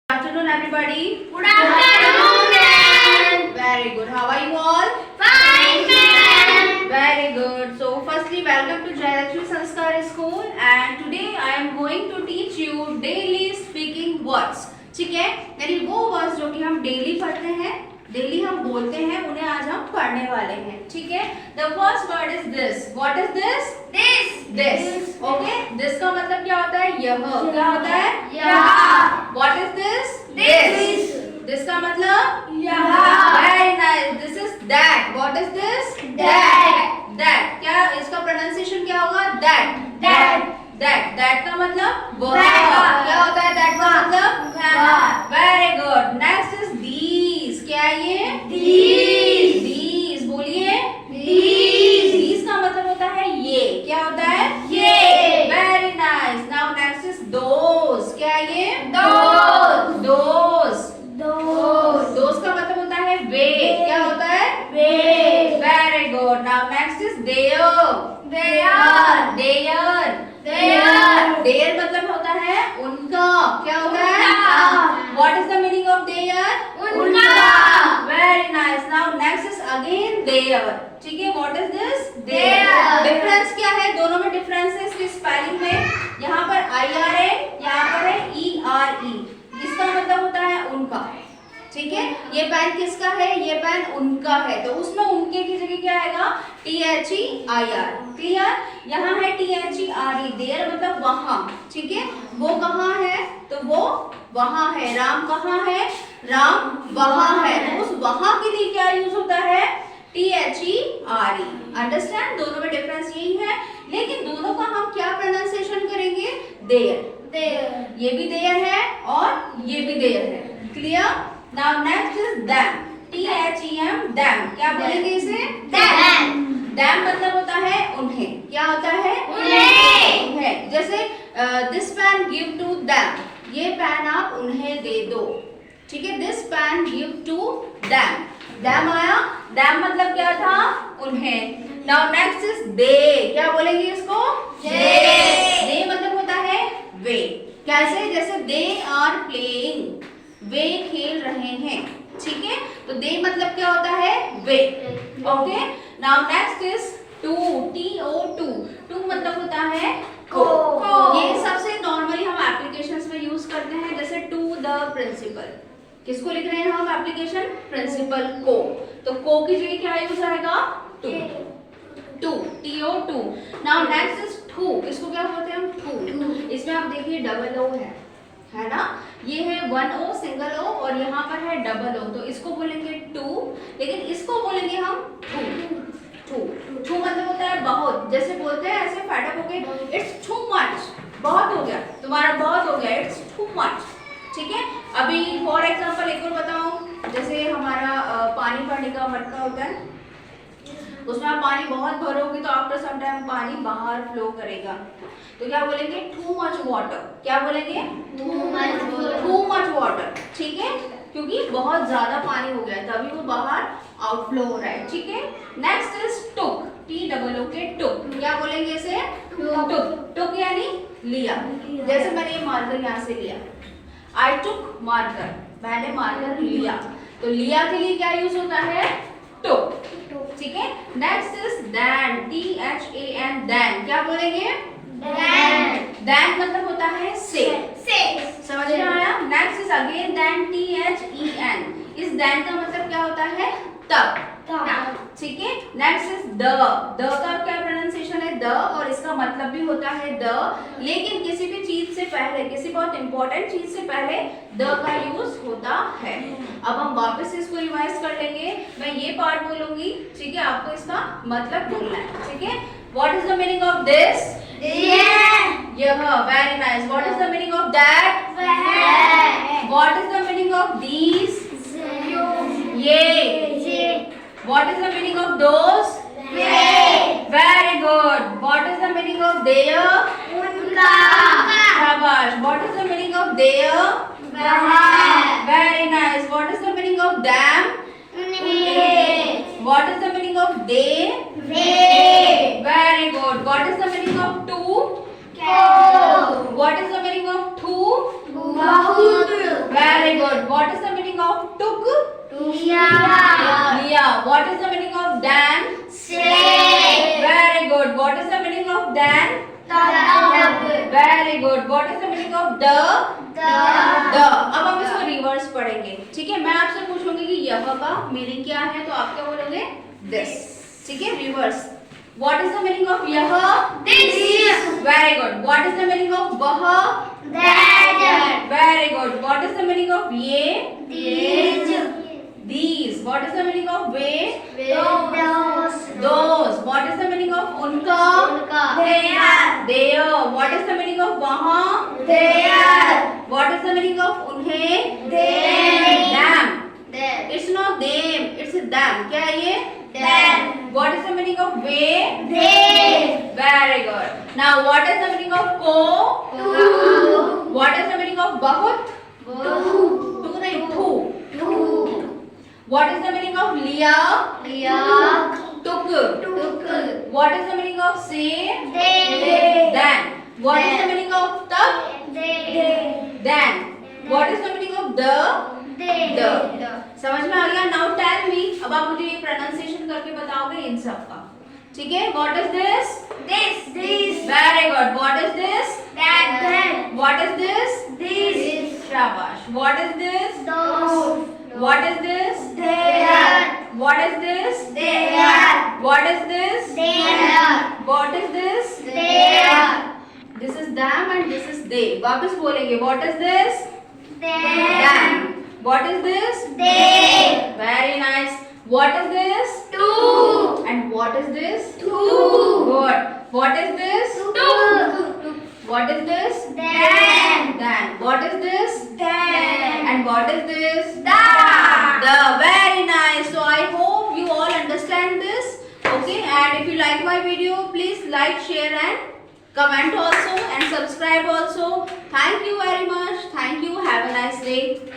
Afternoon, everybody. Good afternoon, ma'am. Very good. How are you all? Fine, ma'am. Very good. So, firstly, welcome to Jayalakshmi Sanskar School. And today I am going to teach you daily speaking words. ठीक है, यानी वो words जो कि हम daily पढ़ते हैं, daily हम बोलते हैं, उन्हें आज हम पढ़ने वाले हैं. ठीक है. The first word is this. What is this? This. This. Okay. This का मतलब क्या होता है? यह. क्या होता है? यह. What is this? This. This का मतलब? यह. Very nice. This is that. What is this? That. That. क्या इसका pronunciation क्या होगा? That. That. That का मतलब? वह. वह. क्या होता है that का मतलब? वह. Very good. Next is these. क्या है ये? These. These. बोलिए. These. These का मतलब होता है ये. क्या होता है? ये. Very nice. Now next is those. क्या है ये? Those. Those. Those. Those का मतलब होता है वे. क्या होता है? They. Very good. Now next is their. Their. Their. Their. Their मतलब होता है उनका. क्या होता है? उनका. What is the meaning of their? उनका. Very nice. Now next is again their. ठीक है. What is this? Their. Difference क्या है? दोनों में difference है इसकी spelling में. यहाँ पर IR है, यहाँ पर है ERE. इसका मतलब होता है उनका. ठीक है. ये पेन किसका है? ये पेन उनका है. तो उसमें उनके की जगह क्या आएगा? THEIR. क्लियर? यहाँ है THERE. देयर मतलब वहाँ. ठीक है. वो कहाँ है? तो वो वहाँ है. राम कहाँ है? राम वहाँ है. तो उस वहाँ के लिए क्या यूज होता है? THERE. अंडरस्टैंड? दोनों में डिफरेंस यही है, लेकिन दोनों का हम क्या प्रोनाउंसिएशन करेंगे? देयर. There. ये भी देयर है और ये भी देयर है. Clear? Now next is them. THEM. them. क्या बोलेंगे इसे? Them. them मतलब होता है उन्हें. क्या होता है? उन्हें. उन्हें. जैसे this pen give to them. ये पेन आप उन्हें दे दो. ठीक है. this pen give to them. them आया. them मतलब क्या था? उन्हें. Now next is they. क्या बोलेंगे इसको? they मतलब होता है वे. कैसे? जैसे they are playing. वे खेल रहे हैं. ठीक है. तो दे मतलब क्या होता है? Way. Okay. Now next is two. TO2. Two मतलब होता है को. ये सबसे नॉर्मली हम एप्लीकेशंस में यूज करते हैं. जैसे टू द प्रिंसिपल. किसको लिख रहे हैं हम एप्लीकेशन? प्रिंसिपल को. तो को की जगह क्या यूज आएगा? To. To. TO2. Now next is to. इसको क्या बोलते हैं हम? टू. इसमें आप देखिए डबल ओ है ना. ये है वन ओ सिंगल ओ और यहाँ पर है डबल ओ. तो इसको बोलेंगे टू, लेकिन इसको बोलेंगे हम टू. टू. टू मतलब होता है बहुत. जैसे बोलते हैं ऐसे फैटअप हो गए, इट्स टू मच. बहुत हो गया, तुम्हारा बहुत हो गया, इट्स टू मच. ठीक है. अभी फॉर एग्जांपल एक और बताऊं. जैसे हमारा पानी भरने का मटका होता है, उसमें आप पानी बहुत भरोगे तो आफ्टर सम टाइम पानी बाहर फ्लो करेगा. तो क्या बोलेंगे? Too much water. क्या बोलेंगे? Too much water. ठीक है. क्योंकि बहुत ज्यादा पानी हो गया तभी वो बाहर आउटफ्लो हो रहा है. ठीक है. Next is took. TOOK. टुक. क्या बोलेंगे इसे? टुक. टुक यानी लिया. जैसे मैंने ये मार्कर यहाँ से लिया, आई टुक मार्कर. मैंने मार्कर लिया. तो लिया के लिए क्या यूज होता है? टुक. ठीक है. Next is than. THAN. देन. क्या बोलेंगे? देन मतलब होता है से. समझ में आया? Next is again then. THEN. इस देन का मतलब क्या होता है? तब. ठीक है. Next is the. द का क्या प्रोनाउंसिएशन है? द. और इसका मतलब भी होता है द, लेकिन किसी भी चीज से पहले, किसी बहुत इंपॉर्टेंट चीज से पहले द का यूज होता है. अब हम वापस इसको रिवाइज कर लेंगे. मैं ये पार्ट बोलूंगी. ठीक है. आपको इसका मतलब बोलना है. ठीक है. What is the meaning of this? यह. Very nice. What is the meaning of that? What is the meaning of these? ये. What is the meaning of those? Very good. What is the meaning of their? Shabash. What is the meaning of their? Very nice. What is the meaning of them? What is the meaning of they? Very good. What is the meaning of two? What is the meaning of two? Very of than? Very good. What is the meaning of the? अब हम इसको reverse पढ़ेंगे, ठीक है? मैं आपसे पूछूंगी कि यह का मीनिंग क्या है, तो आप क्या बोलोगे? This. ठीक है? Reverse. What is the meaning of यह? This. Very good. What is the meaning of वह? That. Very good. What is the meaning of ये? These. These. What is the meaning of way? Those. Those. What is the meaning of उनका? Their. Their. What is the meaning of वहाँ? Their. What is the meaning of उन्हें? Them. Them. Them. It's not them. It's them. क्या है ये? Them. What is the meaning of way? They. Very good. Now what is the meaning of को? Two. What is the meaning of बहुत? Two. Too नहीं two. Two. What is the meaning of लिया? Liya. Took. Took. What is the meaning of से? They. Then. What is the meaning of तब? They. Then. What is the meaning of the? They. समझ में आ गया? Now tell me. अब आप मुझे ये pronunciation करके बताओगे इन सब का. ठीक है? What is this? This. This. Very good. What is this? That. That. What is this? This. Shabash. What is this? Those. What is this? There. What is this? There. What is this? There. What is this? There. This is them and this is they. वापस बोलेंगे. What is this? Them. What is this? They. Very nice. What is this? Two. And what is this? Two. Good. What is this? Two. What is this? Then. Then. What is this? Then. And what is this? The. The. Very nice. So I hope you all understand this. Okay. And if you like my video, please like, share and comment also and subscribe also. Thank you very much. Thank you. Have a nice day.